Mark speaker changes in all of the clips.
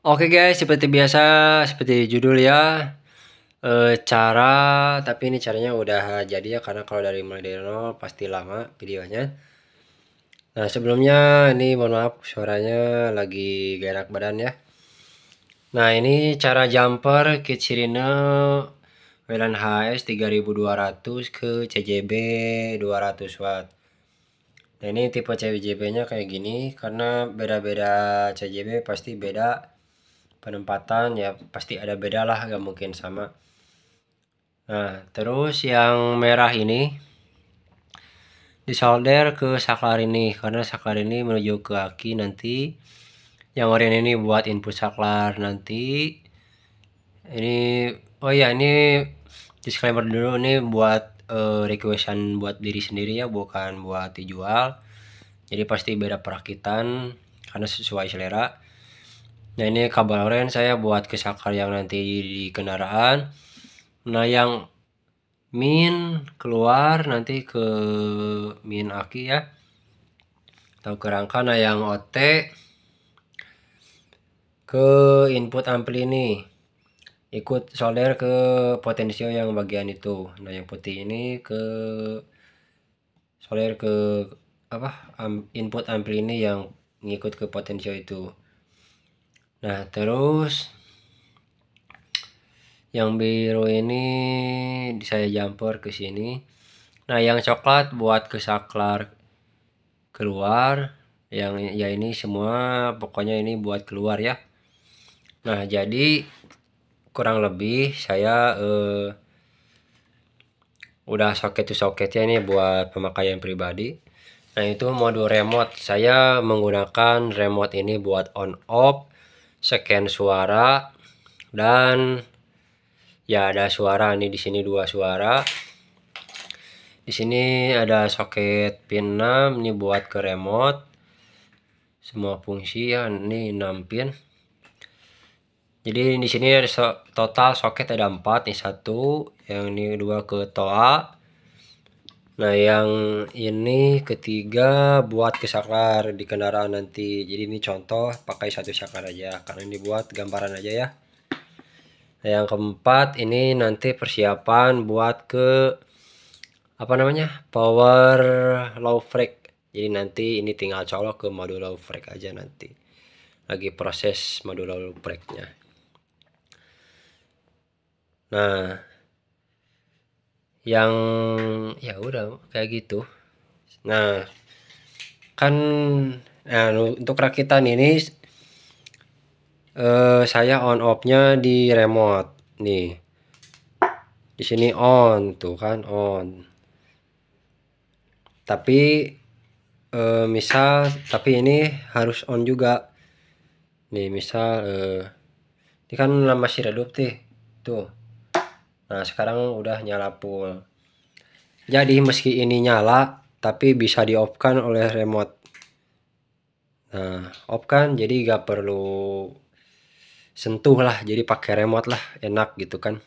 Speaker 1: Oke guys, seperti biasa, seperti judul ya, tapi ini caranya udah jadi ya, karena kalau mulai dari nol pasti lama videonya. Nah sebelumnya ini mohon maaf suaranya lagi gak enak badan ya. Nah ini cara jumper Kitsirine WLAN HS 3200 ke CJB 200 watt. Nah ini tipe CJB nya kayak gini, karena beda-beda CJB pasti beda penempatan ya, pasti ada beda lah, gak mungkin sama. Nah terus yang merah ini disolder ke saklar ini, karena saklar ini menuju ke aki nanti. Yang oranye ini buat input saklar nanti. Ini oh ya, ini disclaimer dulu, ini buat requestan buat diri sendiri ya, bukan buat dijual. Jadi pasti beda perakitan karena sesuai selera. Nah ini kabel oranye saya buat ke saklar yang nanti di kendaraan. Nah yang min keluar nanti ke min aki ya, atau ke rangka. Nah yang OT ke input ampli ini, ikut solder ke potensio yang bagian itu. Nah yang putih ini ke solder ke input ampli ini yang ngikut ke potensio itu. Nah terus yang biru ini saya jumper ke sini. Nah yang coklat buat ke saklar keluar, yang ya ini semua pokoknya ini buat keluar ya. Nah jadi kurang lebih saya udah soket to soketnya ini buat pemakaian pribadi. Nah itu modul remote, saya menggunakan remote ini buat on off, scan suara, dan ya ada suara nih di sini, 2 suara. Di sini ada soket pin 6 ini buat ke remote. Semua fungsi ya, ini 6 pin. Jadi di sini ada total soket ada 4, nih 1, yang ini 2 ke toa. Nah yang ini ketiga buat ke saklar di kendaraan nanti. Jadi ini contoh pakai 1 saklar aja, karena ini buat gambaran aja ya. Nah yang keempat ini nanti persiapan buat ke power low freq. Jadi nanti ini tinggal colok ke modul low freq aja, nanti lagi proses modul low freq nya. Nah yang ya udah kayak gitu. Nah kan untuk rakitan ini saya on off nya di remote nih. Di sini on, tuh kan on. Tapi tapi ini harus on juga nih, misal ini kan masih redup tuh. Nah sekarang udah nyala full. Jadi meski ini nyala tapi bisa di off kan oleh remote. Nah off kan, jadi gak perlu sentuh lah, jadi pakai remote lah, enak gitu kan.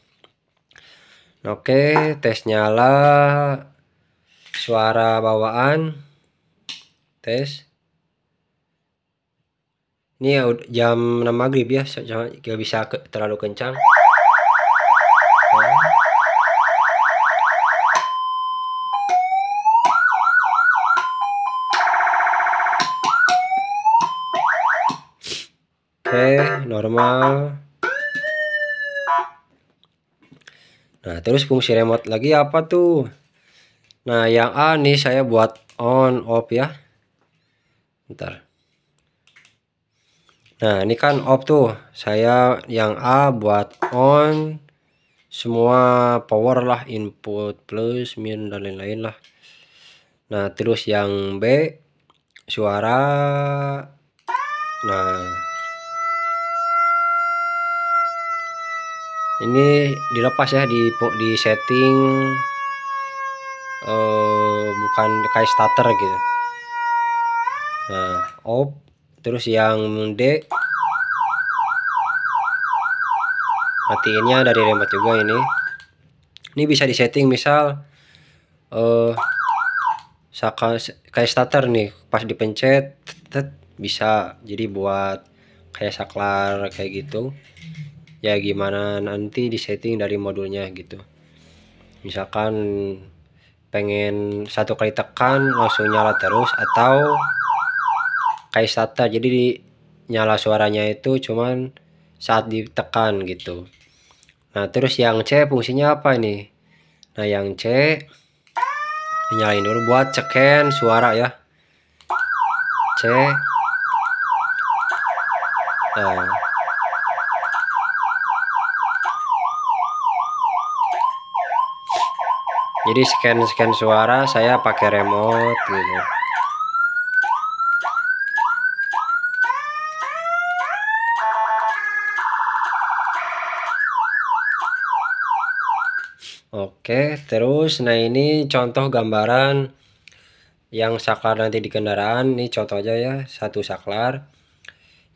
Speaker 1: Oke, tes nyala, suara bawaan tes. Ini ya jam 6 maghrib ya, gak bisa terlalu kencang. Oke, normal. Nah terus fungsi remote lagi apa tuh? Nah yang A nih saya buat on off ya. Bentar. Nah ini kan off tuh, saya yang A buat on, semua power lah, input plus min dan lain-lain lah. Nah terus yang B suara. Nah ini dilepas ya, di setting bukan kayak starter gitu. Nah off. Terus yang D matiinnya dari remote juga ini. Ini bisa disetting, misal kayak starter nih, pas dipencet bisa jadi buat kayak saklar kayak gitu ya, gimana nanti disetting dari modulnya gitu. Misalkan pengen satu kali tekan langsung nyala terus, atau kayak starter jadi nyala suaranya itu cuman saat ditekan gitu. Nah terus yang C fungsinya apa ini? Nah yang C dinyalain dulu buat scan suara ya. C. Nah jadi scan suara saya pakai remote gitu. Oke, terus nah ini contoh gambaran yang saklar nanti di kendaraan. Ini contoh aja ya, satu saklar.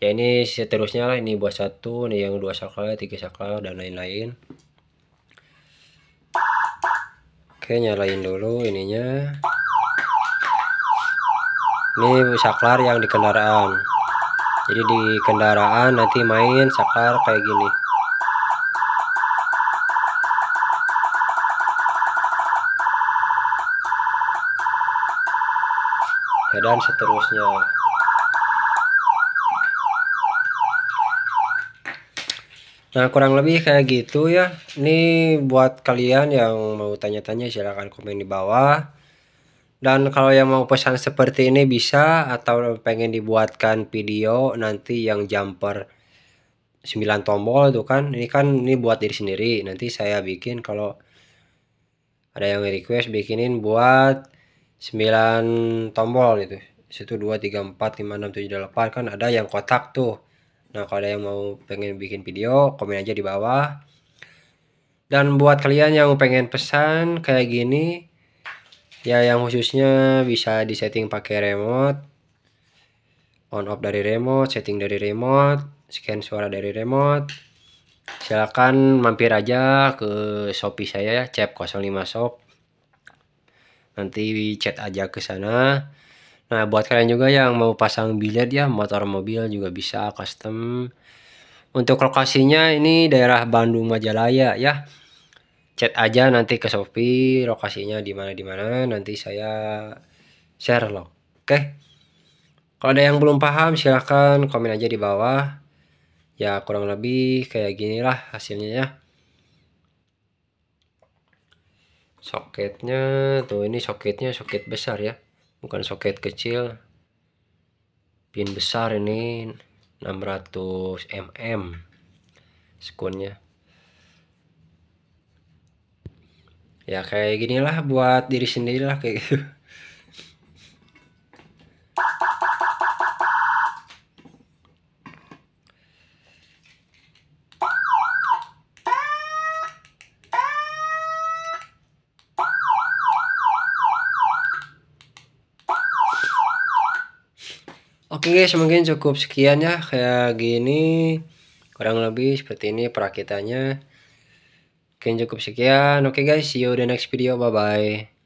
Speaker 1: Ya ini seterusnya lah, ini buat satu, nih yang 2 saklar, 3 saklar dan lain-lain. Oke, nyalain dulu ininya. Ini saklar yang di kendaraan. Jadi di kendaraan nanti main saklar kayak gini. Ya, dan seterusnya. Nah kurang lebih kayak gitu ya. Ini buat kalian yang mau tanya-tanya silahkan komen di bawah. Dan kalau yang mau pesan seperti ini bisa, atau pengen dibuatkan video nanti yang jumper 9 tombol itu kan, ini buat diri sendiri. Nanti saya bikin kalau ada yang request bikinin buat 9 tombol itu. Situ 2 3 4 5 6 7 8 kan ada yang kotak tuh. Nah, kalau ada yang mau pengen bikin video, komen aja di bawah. Dan buat kalian yang pengen pesan kayak gini ya, yang khususnya bisa disetting pakai remote, on off dari remote, setting dari remote, scan suara dari remote, silakan mampir aja ke Shopee saya ya, Cep05shop. Nanti chat aja ke sana. Nah buat kalian juga yang mau pasang bilet ya, motor mobil juga bisa custom. Untuk lokasinya ini daerah Bandung Majalaya ya. Chat aja nanti ke Shopee lokasinya di mana nanti saya share loh. Oke. Kalau ada yang belum paham silahkan komen aja di bawah. Ya kurang lebih kayak ginilah hasilnya ya. Soketnya tuh, ini soketnya soket besar ya, bukan soket kecil. Pin besar ini 600 mm sekunnya. Ya kayak ginilah buat diri sendiri lah kayak gitu. Oke guys, mungkin cukup sekian ya, kayak gini kurang lebih seperti ini perakitannya. Mungkin cukup sekian. Oke guys, see you the next video, bye bye.